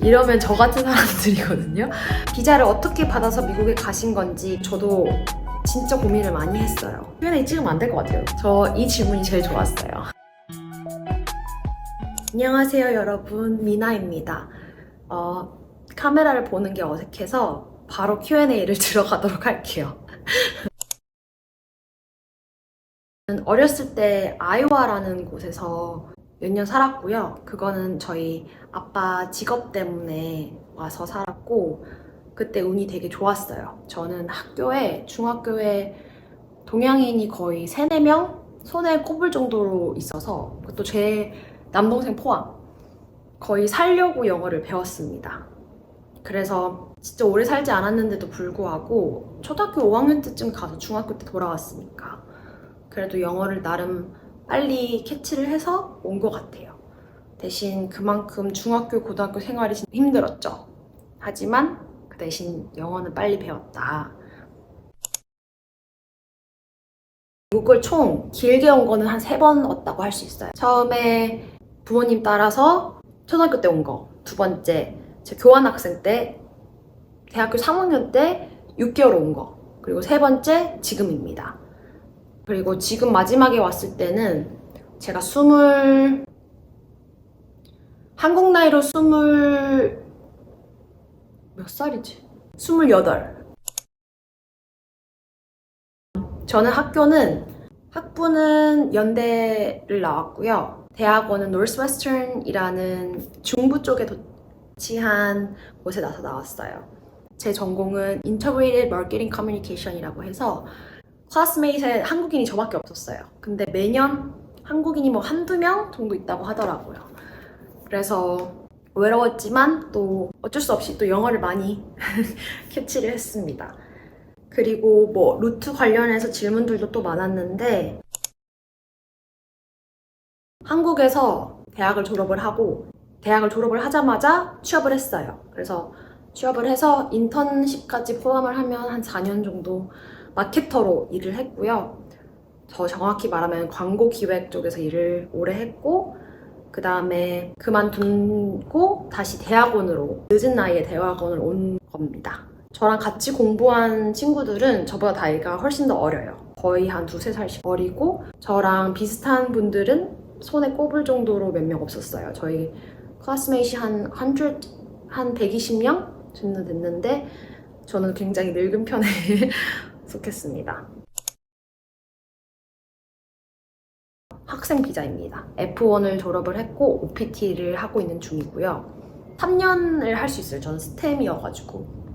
이러면 저 같은 사람들이거든요. 비자를 어떻게 받아서 미국에 가신 건지 저도 진짜 고민을 많이 했어요. Q&A 찍으면 안 될 것 같아요. 저 이 질문이 제일 좋았어요. 안녕하세요 여러분, 미나입니다. 카메라를 보는 게 어색해서 바로 Q&A를 들어가도록 할게요. 어렸을 때 아이오와라는 곳에서 몇 년 살았고요. 그거는 저희 아빠 직업 때문에 와서 살았고 그때 운이 되게 좋았어요. 저는 중학교에 동양인이 거의 3, 4명 손에 꼽을 정도로 있어서 그것도 제 남동생 포함 거의 살려고 영어를 배웠습니다. 그래서 진짜 오래 살지 않았는데도 불구하고 초등학교 5학년 때쯤 가서 중학교 때 돌아왔으니까 그래도 영어를 나름 빨리 캐치를 해서 온 것 같아요. 대신 그만큼 중학교, 고등학교 생활이 진짜 힘들었죠. 하지만 그 대신 영어는 빨리 배웠다. 미국을 총 길게 온 거는 한 3번 왔다고 할 수 있어요. 처음에 부모님 따라서 초등학교 때 온 거, 두 번째 제 교환학생 때 대학교 3학년 때 6개월 온 거, 그리고 세 번째 지금입니다. 그리고 지금 마지막에 왔을 때는 제가 한국 나이로 몇 살이지? 28. 저는 학부는 연대를 나왔고요. 대학원은 노스웨스턴이라는 중부 쪽에 위치한 곳에 나왔어요. 제 전공은 Integrated Marketing Communication이라고 해서 클래스메이트에 한국인이 저밖에 없었어요. 근데 매년 한국인이 뭐 한두 명 정도 있다고 하더라고요. 그래서 외로웠지만 또 어쩔 수 없이 또 영어를 많이 캐치를 했습니다. 그리고 뭐 루트 관련해서 질문들도 또 많았는데 한국에서 대학을 졸업을 하자마자 취업을 했어요. 그래서 취업을 해서 인턴십까지 포함을 하면 한 4년 정도 마케터로 일을 했고요. 더 정확히 말하면 광고 기획 쪽에서 일을 오래 했고 그 다음에 그만두고 다시 늦은 나이에 대학원을 온 겁니다. 저랑 같이 공부한 친구들은 저보다 나이가 훨씬 더 어려요. 거의 한 2~3살씩 어리고 저랑 비슷한 분들은 손에 꼽을 정도로 몇 명 없었어요. 저희 클래스메이트 한 120명 정도 됐는데 저는 굉장히 늙은 편에 속했습니다. 학생 비자입니다. F1을 졸업을 했고 OPT를 하고 있는 중이고요. 3년을 할 수 있어요. 저는 스템이어가지고.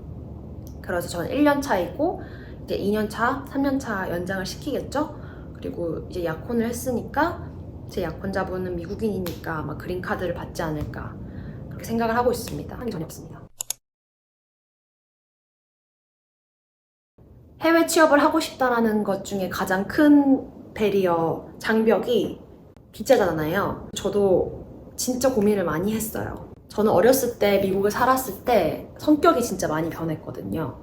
그래서 저는 1년 차이고 이제 2년 차, 3년 차 연장을 시키겠죠? 그리고 이제 약혼을 했으니까 제 약혼자분은 미국인이니까 아마 그린카드를 받지 않을까 그렇게 생각을 하고 있습니다. 하기 전혀 없습니다. 해외 취업을 하고 싶다라는 것 중에 가장 큰 장벽이 비자잖아요. 저도 진짜 고민을 많이 했어요. 저는 어렸을 때 미국에 살았을 때 성격이 진짜 많이 변했거든요.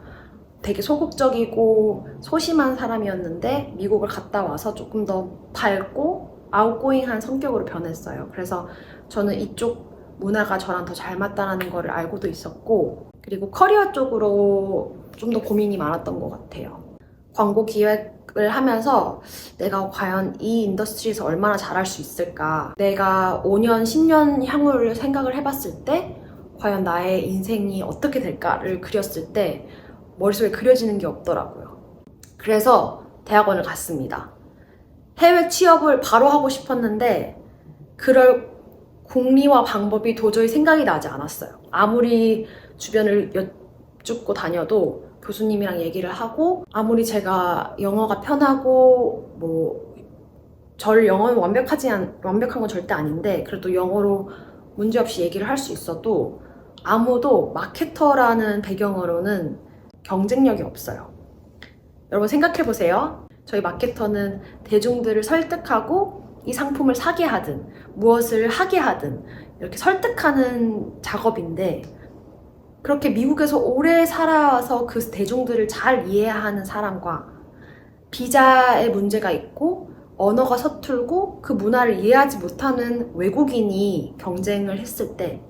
되게 소극적이고 소심한 사람이었는데 미국을 갔다 와서 조금 더 밝고 아웃고잉한 성격으로 변했어요. 그래서 저는 이쪽 문화가 저랑 더 잘 맞다는 거를 알고도 있었고 그리고 커리어 쪽으로 좀 더 고민이 많았던 것 같아요. 광고 기획을 하면서 내가 과연 이 인더스트리에서 얼마나 잘할 수 있을까, 내가 5년, 10년 향후를 생각을 해봤을 때 과연 나의 인생이 어떻게 될까를 그렸을 때 머릿속에 그려지는 게 없더라고요. 그래서 대학원을 갔습니다. 해외 취업을 바로 하고 싶었는데 그럴 공리와 방법이 도저히 생각이 나지 않았어요. 아무리 주변을 여쭙고 다녀도 교수님이랑 얘기를 하고 아무리 제가 영어가 편하고 영어는 완벽한 건 절대 아닌데 그래도 영어로 문제없이 얘기를 할 수 있어도 아무도 마케터라는 배경으로는 경쟁력이 없어요. 여러분 생각해보세요. 저희 마케터는 대중들을 설득하고 이 상품을 사게 하든 무엇을 하게 하든 이렇게 설득하는 작업인데 그렇게 미국에서 오래 살아와서 그 대중들을 잘 이해하는 사람과 비자에 문제가 있고 언어가 서툴고 그 문화를 이해하지 못하는 외국인이 경쟁을 했을 때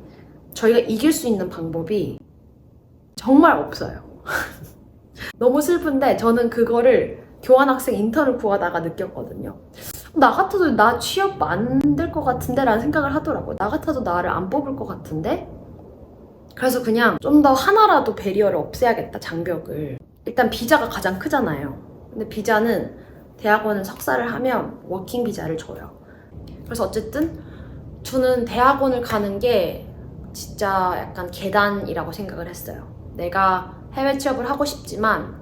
저희가 이길 수 있는 방법이 정말 없어요. 너무 슬픈데 저는 그거를 교환학생 인턴을 구하다가 느꼈거든요. 나 같아도 나 취업 안 될 것 같은데? 라는 생각을 하더라고요. 나 같아도 나를 안 뽑을 것 같은데? 그래서 그냥 좀 더 하나라도 배리어를 없애야겠다, 장벽을. 일단 비자가 가장 크잖아요. 근데 비자는 대학원은 석사를 하면 워킹 비자를 줘요. 그래서 어쨌든 저는 대학원을 가는 게 진짜 약간 계단이라고 생각을 했어요. 내가 해외 취업을 하고 싶지만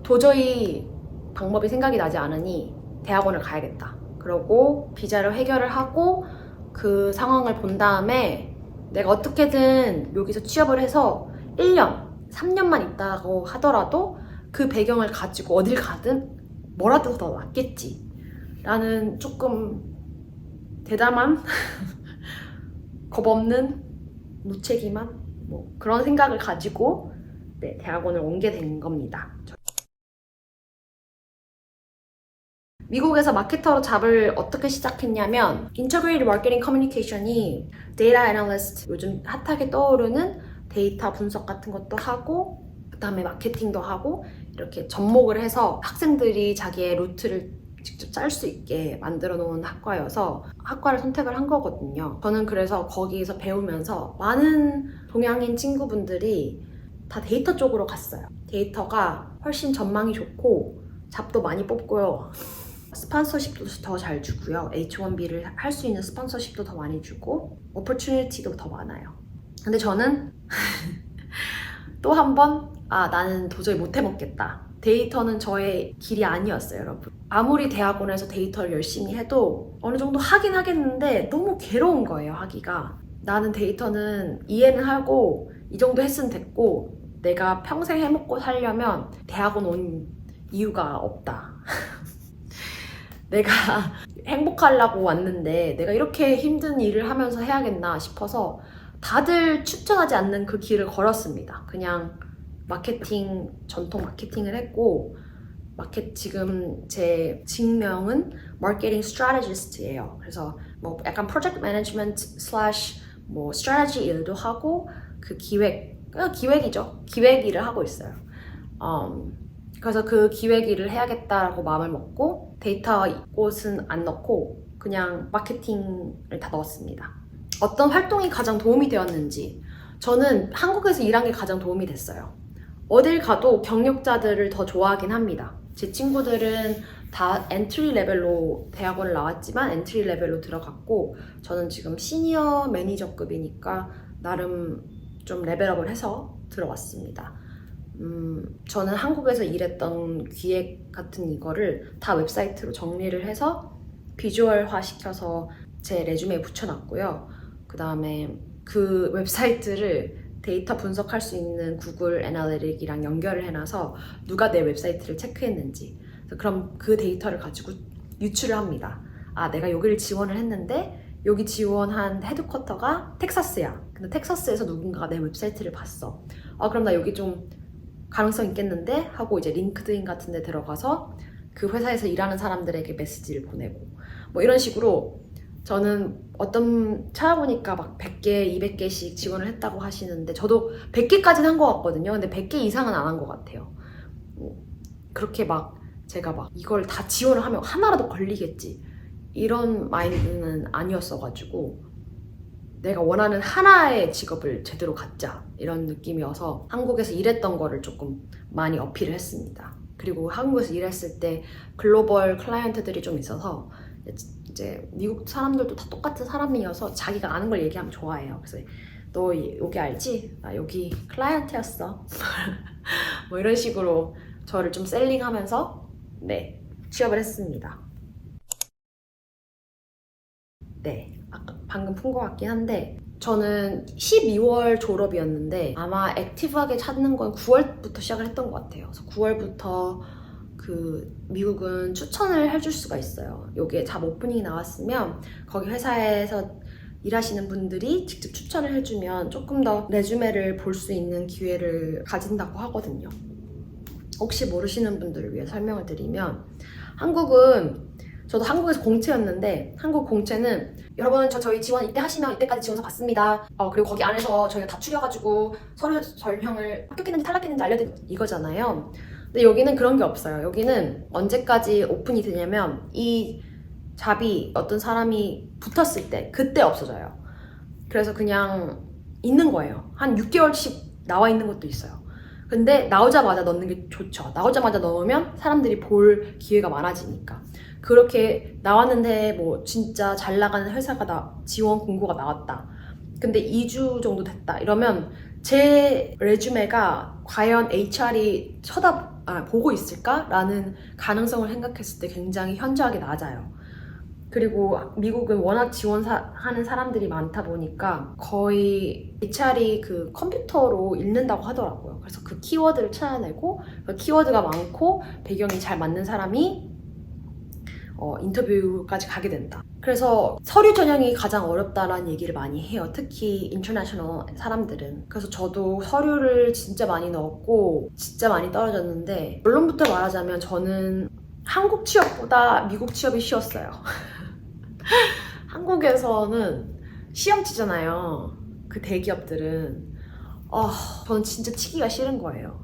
도저히 방법이 생각이 나지 않으니 대학원을 가야겠다. 그러고 비자를 해결을 하고 그 상황을 본 다음에 내가 어떻게든 여기서 취업을 해서 1년, 3년만 있다고 하더라도 그 배경을 가지고 어딜 가든 뭐라도 더 낫겠지 라는 조금 대담한 겁없는 무책임한 뭐 그런 생각을 가지고 네, 대학원을 오게 된 겁니다. 미국에서 마케터로 잡을 어떻게 시작했냐면 Integrated Marketing Communication이 데이터 애널리스트 요즘 핫하게 떠오르는 데이터 분석 같은 것도 하고 그 다음에 마케팅도 하고 이렇게 접목을 해서 학생들이 자기의 루트를 직접 짤 수 있게 만들어 놓은 학과여서 학과를 선택을 한 거거든요. 저는 그래서 거기에서 배우면서 많은 동양인 친구분들이 다 데이터 쪽으로 갔어요. 데이터가 훨씬 전망이 좋고 잡도 많이 뽑고요. 스폰서십도 더 잘 주고요. H1B를 할 수 있는 스폰서십도 더 많이 주고 오퍼튜니티도 더 많아요. 근데 저는 또 한 번 나는 도저히 못 해먹겠다. 데이터는 저의 길이 아니었어요, 여러분. 아무리 대학원에서 데이터를 열심히 해도 어느 정도 하긴 하겠는데 너무 괴로운 거예요, 하기가. 나는 데이터는 이해는 하고 이 정도 했으면 됐고 내가 평생 해먹고 살려면 대학원 온 이유가 없다. 내가 행복하려고 왔는데 내가 이렇게 힘든 일을 하면서 해야겠나 싶어서 다들 추천하지 않는 그 길을 걸었습니다. 그냥 마케팅, 전통 마케팅을 했고 지금 제 직명은 마케팅 스트래티스트예요. 그래서 뭐 약간 프로젝트 매니지먼트 슬래시 뭐 스트래티지 일도 하고 그 기획이죠. 기획 일을 하고 있어요. 그래서 그 기획 일을 해야겠다라고 마음을 먹고 데이터 곳은 안 넣고 그냥 마케팅을 다 넣었습니다. 어떤 활동이 가장 도움이 되었는지 저는 한국에서 일한 게 가장 도움이 됐어요. 어딜 가도 경력자들을 더 좋아하긴 합니다. 제 친구들은 다 엔트리 레벨로 대학원을 나왔지만 엔트리 레벨로 들어갔고 저는 지금 시니어 매니저급이니까 나름 좀 레벨업을 해서 들어왔습니다. 저는 한국에서 일했던 기획 같은 이거를 다 웹사이트로 정리를 해서 비주얼화 시켜서 제 레주메에 붙여놨고요. 그 다음에 그 웹사이트를 데이터 분석할 수 있는 구글 애널리틱이랑 연결을 해놔서 누가 내 웹사이트를 체크했는지 그럼 그 데이터를 가지고 유출을 합니다. 내가 여기를 지원을 했는데 여기 지원한 헤드쿼터가 텍사스야. 근데 텍사스에서 누군가가 내 웹사이트를 봤어. 그럼 나 여기 좀 가능성 있겠는데? 하고 이제 링크드인 같은 데 들어가서 그 회사에서 일하는 사람들에게 메시지를 보내고 뭐 이런 식으로 저는 어떤 찾아보니까 막 100개, 200개씩 지원을 했다고 하시는데 저도 100개까지는 한 것 같거든요. 근데 100개 이상은 안 한 것 같아요. 그렇게 막 제가 막 이걸 다 지원을 하면 하나라도 걸리겠지 이런 마인드는 아니었어가지고 내가 원하는 하나의 직업을 제대로 갖자 이런 느낌이어서 한국에서 일했던 거를 조금 많이 어필을 했습니다. 그리고 한국에서 일했을 때 글로벌 클라이언트들이 좀 있어서 이제 미국 사람들도 다 똑같은 사람이어서 자기가 아는 걸 얘기하면 좋아해요. 그래서 너 여기 알지? 나 여기 클라이언트였어. 뭐 이런 식으로 저를 좀 셀링하면서 네, 취업을 했습니다. 네, 아까 방금 푼 것 같긴 한데 저는 12월 졸업이었는데 아마 액티브하게 찾는 건 9월부터 시작을 했던 것 같아요. 그래서 9월부터 미국은 추천을 해줄 수가 있어요. 여기에 잡 오프닝이 나왔으면 거기 회사에서 일하시는 분들이 직접 추천을 해주면 조금 더 레주메를 볼 수 있는 기회를 가진다고 하거든요. 혹시 모르시는 분들을 위해 설명을 드리면 한국은 저도 한국에서 공채였는데 한국 공채는 여러분 저희 지원 이때 하시면 이때까지 지원서 받습니다. 그리고 거기 안에서 저희가 다 추려가지고 서류 설명을 합격했는지 탈락했는지 알려드리고 이거잖아요. 근데 여기는 그런 게 없어요. 여기는 언제까지 오픈이 되냐면 이 잡이 어떤 사람이 붙었을 때 그때 없어져요. 그래서 그냥 있는 거예요. 한 6개월씩 나와 있는 것도 있어요. 근데 나오자마자 넣는 게 좋죠. 나오자마자 넣으면 사람들이 볼 기회가 많아지니까. 그렇게 나왔는데 뭐 진짜 잘 나가는 회사가 지원 공고가 나왔다. 근데 2주 정도 됐다. 이러면 제 레주메가 과연 HR이 보고 있을까라는 가능성을 생각했을 때 굉장히 현저하게 낮아요. 그리고 미국은 워낙 지원하는 사람들이 많다 보니까 거의 HR이 그 컴퓨터로 읽는다고 하더라고요. 그래서 그 키워드를 찾아내고 그 키워드가 많고 배경이 잘 맞는 사람이 인터뷰까지 가게 된다. 그래서 서류 전형이 가장 어렵다라는 얘기를 많이 해요. 특히 인터내셔널 사람들은. 그래서 저도 서류를 진짜 많이 넣었고 진짜 많이 떨어졌는데 결론부터 말하자면 저는 한국 취업보다 미국 취업이 쉬웠어요. 한국에서는 시험 치잖아요. 그 대기업들은. 저는 진짜 치기가 싫은 거예요.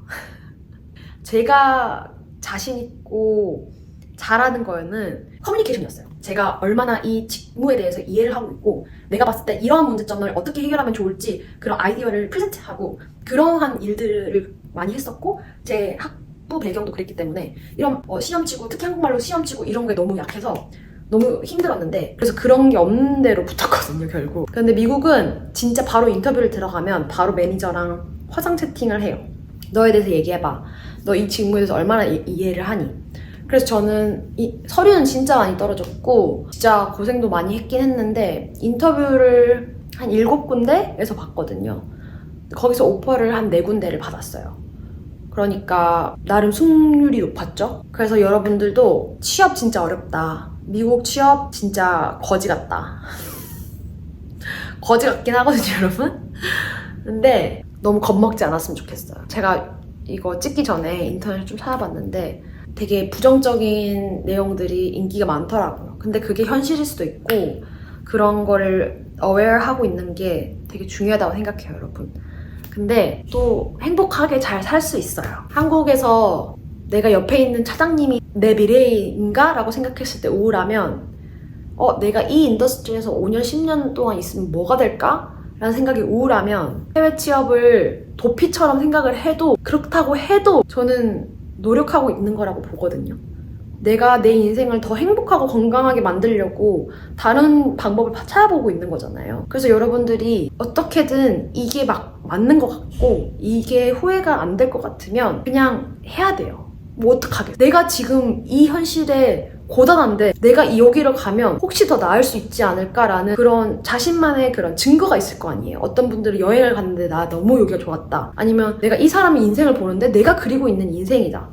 제가 자신 있고 잘하는 거는 커뮤니케이션이었어요. 제가 얼마나 이 직무에 대해서 이해를 하고 있고 내가 봤을 때 이러한 문제점을 어떻게 해결하면 좋을지 그런 아이디어를 프레젠트하고 그러한 일들을 많이 했었고 제 학부 배경도 그랬기 때문에 이런 시험 치고 특히 한국말로 시험 치고 이런 게 너무 약해서 너무 힘들었는데 그래서 그런 게 없는 대로 붙었거든요 결국. 근데 미국은 진짜 바로 인터뷰를 들어가면 바로 매니저랑 화상 채팅을 해요. 너에 대해서 얘기해봐. 너 이 직무에 대해서 얼마나 이해를 하니? 그래서 저는 서류는 진짜 많이 떨어졌고 진짜 고생도 많이 했긴 했는데 인터뷰를 한 7군데에서 봤거든요. 거기서 오퍼를 한 4군데를 받았어요. 그러니까 나름 승률이 높았죠. 그래서 여러분들도 취업 진짜 어렵다. 미국 취업 진짜 거지 같다. 거지 같긴 하거든요 여러분. 근데 너무 겁먹지 않았으면 좋겠어요. 제가 이거 찍기 전에 인터넷을 좀 찾아봤는데 되게 부정적인 내용들이 인기가 많더라고요. 근데 그게 현실일 수도 있고 그런 거를 aware하고 있는 게 되게 중요하다고 생각해요 여러분. 근데 또 행복하게 잘 살 수 있어요. 한국에서 내가 옆에 있는 차장님이 내 미래인가? 라고 생각했을 때 우울하면 내가 이 인더스트리에서 5년, 10년 동안 있으면 뭐가 될까? 라는 생각이 우울하면 해외 취업을 도피처럼 생각을 해도 그렇다고 해도 저는 노력하고 있는 거라고 보거든요. 내가 내 인생을 더 행복하고 건강하게 만들려고 다른 방법을 찾아보고 있는 거잖아요. 그래서 여러분들이 어떻게든 이게 막 맞는 것 같고 이게 후회가 안 될 것 같으면 그냥 해야 돼요. 뭐 어떡하겠어. 내가 지금 이 현실에 고단한데 내가 여기로 가면 혹시 더 나을 수 있지 않을까라는 그런 자신만의 그런 증거가 있을 거 아니에요. 어떤 분들은 여행을 갔는데 나 너무 여기가 좋았다. 아니면 내가 이 사람의 인생을 보는데 내가 그리고 있는 인생이다.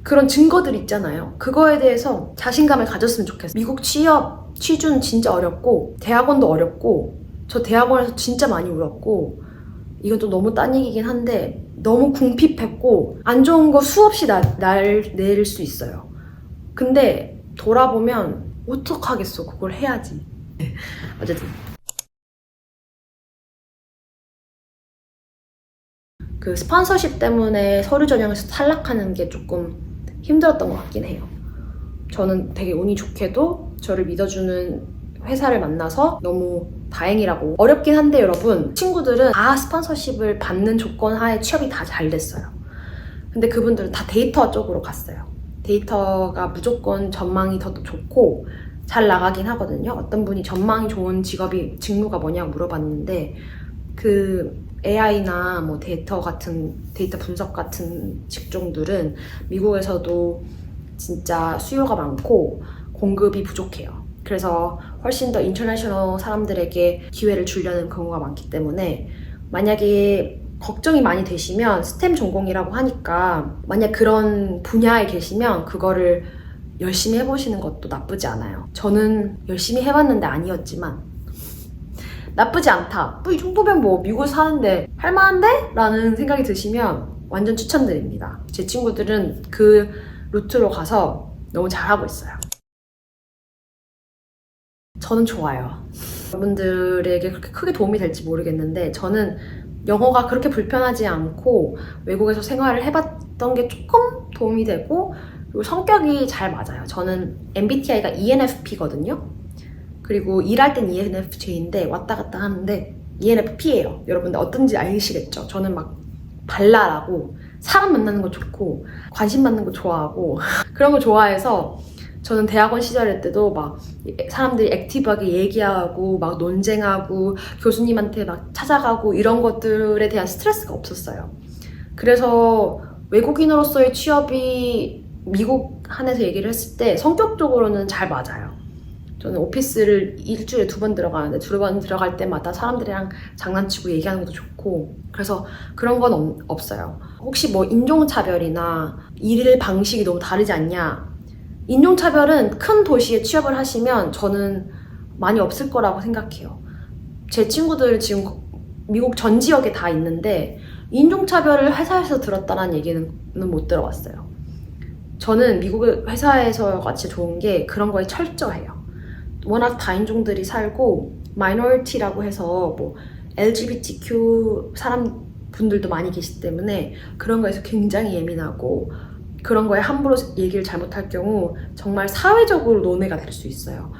그런 증거들 있잖아요. 그거에 대해서 자신감을 가졌으면 좋겠어요. 미국 취준 진짜 어렵고 대학원도 어렵고 저 대학원에서 진짜 많이 울었고 이건 또 너무 딴 얘기긴 한데 너무 궁핍했고 안 좋은 거 수없이 낼 수 있어요. 근데 돌아보면 어떡하겠어. 그걸 해야지. 어쨌든 그 스폰서십 때문에 서류 전형에서 탈락하는 게 조금 힘들었던 것 같긴 해요. 저는 되게 운이 좋게도 저를 믿어주는 회사를 만나서 너무 다행이라고. 어렵긴 한데 여러분, 친구들은 다 스폰서십을 받는 조건 하에 취업이 다 잘 됐어요. 근데 그분들은 다 데이터 쪽으로 갔어요. 데이터가 무조건 전망이 더 좋고 잘 나가긴 하거든요. 어떤 분이 전망이 좋은 직무가 뭐냐고 물어봤는데 그 AI나 뭐 데이터 분석 같은 직종들은 미국에서도 진짜 수요가 많고 공급이 부족해요. 그래서 훨씬 더 인터내셔널 사람들에게 기회를 주려는 경우가 많기 때문에 만약에 걱정이 많이 되시면 스템 전공이라고 하니까 만약 그런 분야에 계시면 그거를 열심히 해보시는 것도 나쁘지 않아요. 저는 열심히 해봤는데 아니었지만 나쁘지 않다. 이 정도면 뭐 미국 사는데 할만한데? 라는 생각이 드시면 완전 추천드립니다. 제 친구들은 그 루트로 가서 너무 잘하고 있어요. 저는 좋아요. 여러분들에게 그렇게 크게 도움이 될지 모르겠는데 저는 영어가 그렇게 불편하지 않고 외국에서 생활을 해봤던 게 조금 도움이 되고 그리고 성격이 잘 맞아요. 저는 MBTI가 ENFP거든요. 그리고 일할 땐 ENFJ인데 왔다 갔다 하는데 ENFP예요. 여러분들 어떤지 아시겠죠? 저는 막 발랄하고 사람 만나는 거 좋고 관심 받는 거 좋아하고 그런 거 좋아해서 저는 대학원 시절 때도 막 사람들이 액티브하게 얘기하고 막 논쟁하고 교수님한테 막 찾아가고 이런 것들에 대한 스트레스가 없었어요. 그래서 외국인으로서의 취업이 미국 안에서 얘기를 했을 때 성격적으로는 잘 맞아요. 저는 오피스를 일주일에 2번 들어가는데 2번 들어갈 때마다 사람들이랑 장난치고 얘기하는 것도 좋고 그래서 그런 건 없어요. 혹시 뭐 인종차별이나 일 방식이 너무 다르지 않냐? 인종차별은 큰 도시에 취업을 하시면 저는 많이 없을 거라고 생각해요. 제 친구들 지금 미국 전 지역에 다 있는데 인종차별을 회사에서 들었다는 얘기는 못 들어봤어요. 저는 미국 회사에서 같이 좋은 게 그런 거에 철저해요. 워낙 다인종들이 살고 마이너리티라고 해서 뭐 LGBTQ 사람 분들도 많이 계시기 때문에 그런 거에서 굉장히 예민하고 그런 거에 함부로 얘기를 잘못할 경우 정말 사회적으로 논의가 될 수 있어요.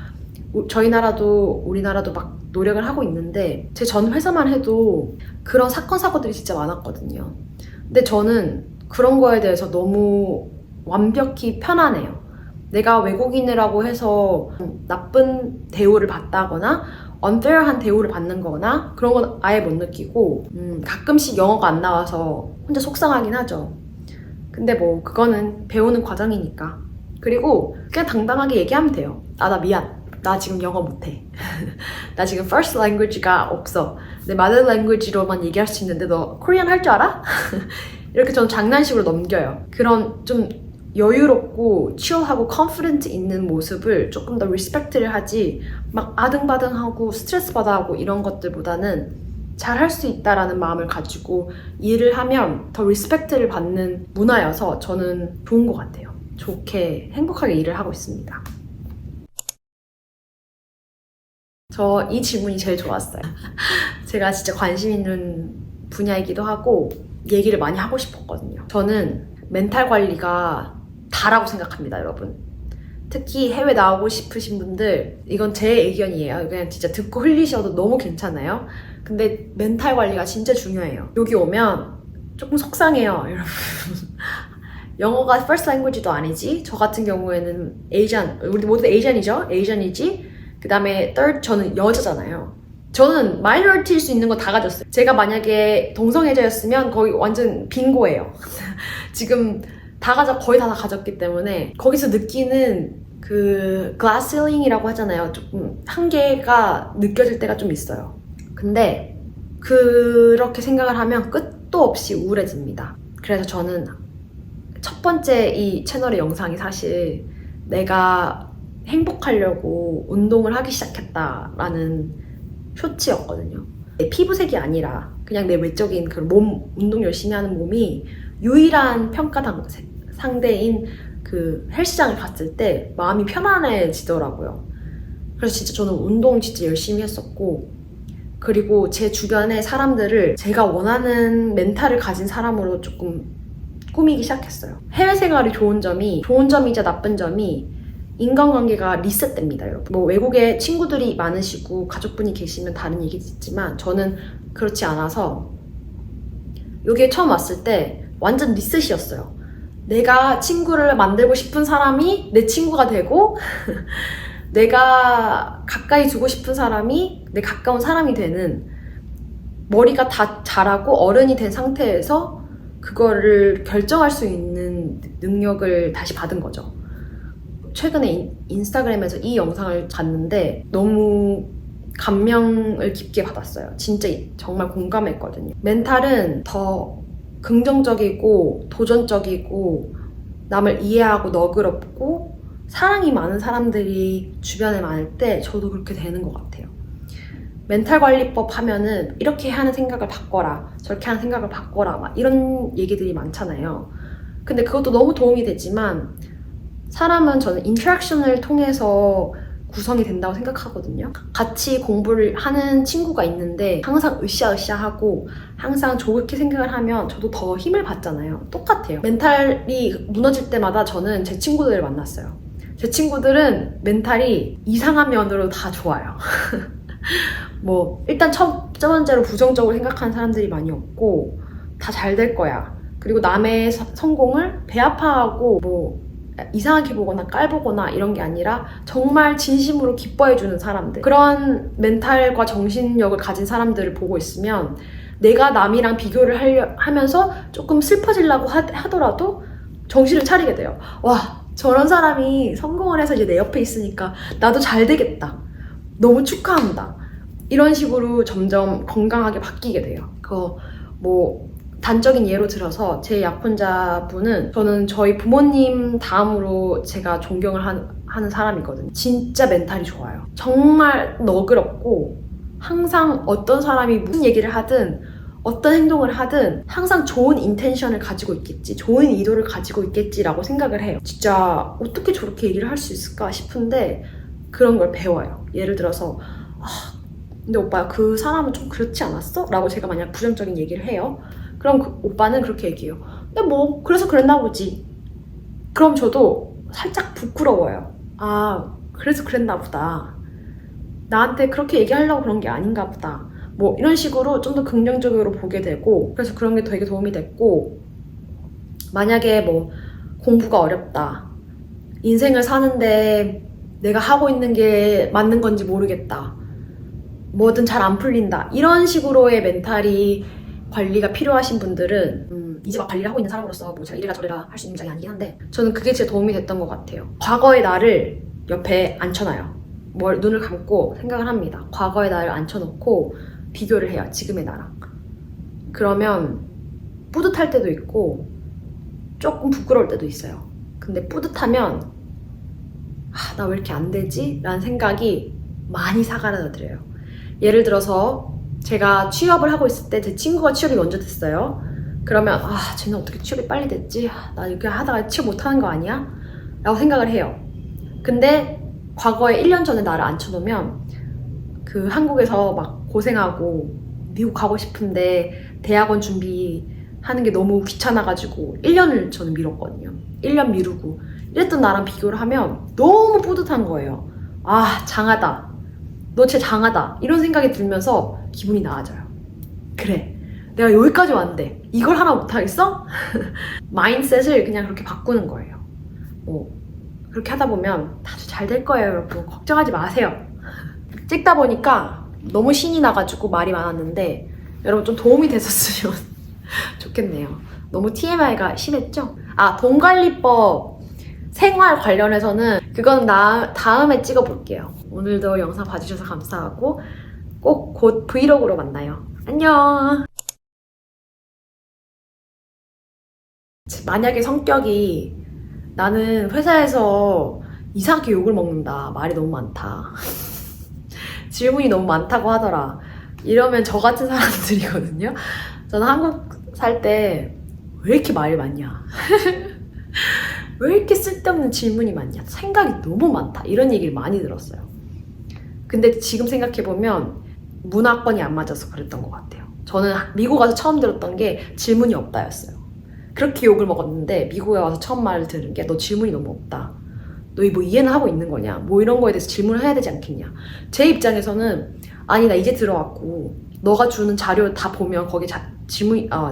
저희 나라도 우리나라도 막 노력을 하고 있는데 제 전 회사만 해도 그런 사건 사고들이 진짜 많았거든요. 근데 저는 그런 거에 대해서 너무 완벽히 편안해요. 내가 외국인이라고 해서 나쁜 대우를 받다거나 unfair한 대우를 받는 거나 그런 건 아예 못 느끼고 가끔씩 영어가 안 나와서 혼자 속상하긴 하죠. 근데 뭐 그거는 배우는 과정이니까. 그리고 그냥 당당하게 얘기하면 돼요. 나 미안. 나 지금 영어 못해. 나 지금 first language가 없어. 내 mother language로만 얘기할 수 있는데 너 코리안 할 줄 알아? 이렇게 저는 장난식으로 넘겨요. 그런 좀 여유롭고 chill하고 confident 있는 모습을 조금 더 리스펙트를 하지 막 아등바등하고 스트레스 받아하고 이런 것들보다는 잘 할 수 있다라는 마음을 가지고 일을 하면 더 리스펙트를 받는 문화여서 저는 좋은 것 같아요. 좋게 행복하게 일을 하고 있습니다. 저 이 질문이 제일 좋았어요. 제가 진짜 관심 있는 분야이기도 하고 얘기를 많이 하고 싶었거든요. 저는 멘탈 관리가 다라고 생각합니다, 여러분. 특히 해외 나오고 싶으신 분들, 이건 제 의견이에요. 그냥 진짜 듣고 흘리셔도 너무 괜찮아요. 근데 멘탈 관리가 진짜 중요해요. 여기 오면 조금 속상해요, 여러분. 영어가 first language도 아니지. 저 같은 경우에는 에이전, 우리 모두 에이전이죠? 에이전이지. 그 다음에 third, 저는 여자잖아요. 저는 마이너리티일 수 있는 거 다 가졌어요. 제가 만약에 동성애자였으면 거의 완전 빙고예요. 지금 거의 다 가졌기 때문에 거기서 느끼는 그 glass ceiling이라고 하잖아요. 조금 한계가 느껴질 때가 좀 있어요. 근데 그렇게 생각을 하면 끝도 없이 우울해집니다. 그래서 저는 첫 번째 이 채널의 영상이 사실 내가 행복하려고 운동을 하기 시작했다라는 쇼츠였거든요. 내 피부색이 아니라 그냥 내 외적인 그 운동 열심히 하는 몸이 유일한 평가 상대인 그 헬스장을 갔을 때 마음이 편안해지더라고요. 그래서 진짜 저는 운동 진짜 열심히 했었고 그리고 제 주변의 사람들을 제가 원하는 멘탈을 가진 사람으로 조금 꾸미기 시작했어요. 해외 생활이 좋은 점이자 나쁜 점이 인간관계가 리셋됩니다, 여러분. 뭐 외국에 친구들이 많으시고 가족분이 계시면 다른 얘기겠지만 저는 그렇지 않아서 여기에 처음 왔을 때 완전 리셋이었어요. 내가 친구를 만들고 싶은 사람이 내 친구가 되고 내가 가까이 두고 싶은 사람이 내 가까운 사람이 되는 머리가 다 자라고 어른이 된 상태에서 그거를 결정할 수 있는 능력을 다시 받은 거죠. 최근에 인스타그램에서 이 영상을 봤는데 너무 감명을 깊게 받았어요. 진짜 정말 공감했거든요. 멘탈은 더 긍정적이고 도전적이고 남을 이해하고 너그럽고 사랑이 많은 사람들이 주변에 많을 때 저도 그렇게 되는 것 같아요. 멘탈 관리법 하면은 이렇게 하는 생각을 바꿔라, 저렇게 하는 생각을 바꿔라 막 이런 얘기들이 많잖아요. 근데 그것도 너무 도움이 되지만 사람은 저는 인터랙션을 통해서 구성이 된다고 생각하거든요. 같이 공부를 하는 친구가 있는데 항상 으쌰으쌰하고 항상 좋게 생각을 하면 저도 더 힘을 받잖아요. 똑같아요. 멘탈이 무너질 때마다 저는 제 친구들을 만났어요. 제 친구들은 멘탈이 이상한 면으로 다 좋아요. 뭐 일단 첫 번째로 부정적으로 생각하는 사람들이 많이 없고 다 잘 될 거야. 그리고 남의 성공을 배 아파하고 뭐 이상하게 보거나 깔보거나 이런 게 아니라 정말 진심으로 기뻐해주는 사람들, 그런 멘탈과 정신력을 가진 사람들을 보고 있으면 내가 남이랑 비교를 하면서 조금 슬퍼지려고 하더라도 정신을 차리게 돼요. 와, 저런 사람이 성공을 해서 이제 내 옆에 있으니까 나도 잘 되겠다, 너무 축하한다, 이런 식으로 점점 건강하게 바뀌게 돼요. 뭐 단적인 예로 들어서 제 약혼자분은, 저는 저희 부모님 다음으로 제가 존경을 하는 사람이거든요. 진짜 멘탈이 좋아요. 정말 너그럽고 항상 어떤 사람이 무슨 얘기를 하든 어떤 행동을 하든 항상 좋은 인텐션을 가지고 있겠지, 좋은 의도를 가지고 있겠지라고 생각을 해요. 진짜 어떻게 저렇게 얘기를 할 수 있을까 싶은데 그런 걸 배워요. 예를 들어서 근데 오빠 그 사람은 좀 그렇지 않았어? 라고 제가 만약 부정적인 얘기를 해요. 그럼 그 오빠는 그렇게 얘기해요. 근데 뭐 그래서 그랬나 보지. 그럼 저도 살짝 부끄러워요. 아, 그래서 그랬나 보다. 나한테 그렇게 얘기하려고 그런 게 아닌가 보다. 뭐 이런 식으로 좀 더 긍정적으로 보게 되고, 그래서 그런 게 되게 도움이 됐고, 만약에 뭐 공부가 어렵다, 인생을 사는데 내가 하고 있는 게 맞는 건지 모르겠다, 뭐든 잘 안 풀린다, 이런 식으로의 멘탈이 관리가 필요하신 분들은 이제 막 관리를 하고 있는 사람으로서 뭐 제가 이래라 저래라 할 수 있는 입장이 아니긴 한데, 저는 그게 진짜 도움이 됐던 것 같아요. 과거의 나를 옆에 앉혀놔요. 눈을 감고 생각을 합니다. 과거의 나를 앉혀놓고 비교를 해요, 지금의 나랑. 그러면 뿌듯할 때도 있고 조금 부끄러울 때도 있어요. 근데 뿌듯하면 나 왜 이렇게 안 되지? 라는 생각이 많이 사그라들어요. 예를 들어서 제가 취업을 하고 있을 때 제 친구가 취업이 먼저 됐어요. 그러면 쟤는 어떻게 취업이 빨리 됐지? 나 이렇게 하다가 취업 못하는 거 아니야? 라고 생각을 해요. 근데 과거에 1년 전에 나를 앉혀놓으면 그 한국에서 막 고생하고 미국 가고 싶은데 대학원 준비하는 게 너무 귀찮아가지고 1년을 저는 미뤘거든요. 1년 미루고 이랬던 나랑 비교를 하면 너무 뿌듯한 거예요. 장하다, 너 진짜 장하다, 이런 생각이 들면서 기분이 나아져요. 그래, 내가 여기까지 왔는데 이걸 하나 못하겠어? 마인드셋을 그냥 그렇게 바꾸는 거예요. 그렇게 하다 보면 다들 잘 될 거예요, 여러분. 걱정하지 마세요. 찍다 보니까 너무 신이 나가지고 말이 많았는데 여러분 좀 도움이 됐었으면 좋겠네요. 너무 TMI가 심했죠? 돈관리법 생활 관련해서는 그건 다음에 찍어볼게요. 오늘도 영상 봐주셔서 감사하고 꼭 곧 브이로그로 만나요. 안녕! 만약에 성격이 나는 회사에서 이상하게 욕을 먹는다, 말이 너무 많다, 질문이 너무 많다고 하더라, 이러면 저 같은 사람들이거든요. 저는 한국 살 때 왜 이렇게 말이 많냐, 왜 이렇게 쓸데없는 질문이 많냐, 생각이 너무 많다, 이런 얘기를 많이 들었어요. 근데 지금 생각해보면 문화권이 안 맞아서 그랬던 것 같아요. 저는 미국 와서 처음 들었던 게 질문이 없다였어요. 그렇게 욕을 먹었는데 미국에 와서 처음 말을 들은 게 너 질문이 너무 없다, 너 뭐 이해는 하고 있는 거냐, 뭐 이런 거에 대해서 질문을 해야 되지 않겠냐. 제 입장에서는 아니, 나 이제 들어왔고 너가 주는 자료 다 보면 거기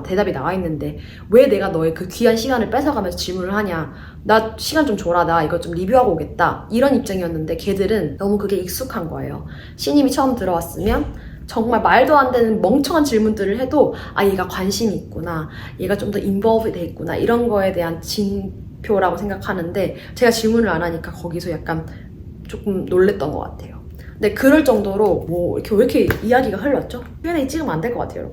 대답이 나와 있는데 왜 내가 너의 그 귀한 시간을 뺏어가면서 질문을 하냐, 나 시간 좀 줘라, 나 이거 좀 리뷰하고 오겠다, 이런 입장이었는데 걔들은 너무 그게 익숙한 거예요. 신입이 처음 들어왔으면 정말 말도 안 되는 멍청한 질문들을 해도 얘가 관심이 있구나, 얘가 좀 더 인볼브 돼 있구나, 이런 거에 대한 진표라고 생각하는데 제가 질문을 안 하니까 거기서 약간 조금 놀랬던 것 같아요. 근데 그럴 정도로 뭐 이렇게 왜 이렇게 이야기가 흘렀죠? Q&A 찍으면 안 될 것 같아요, 여러분.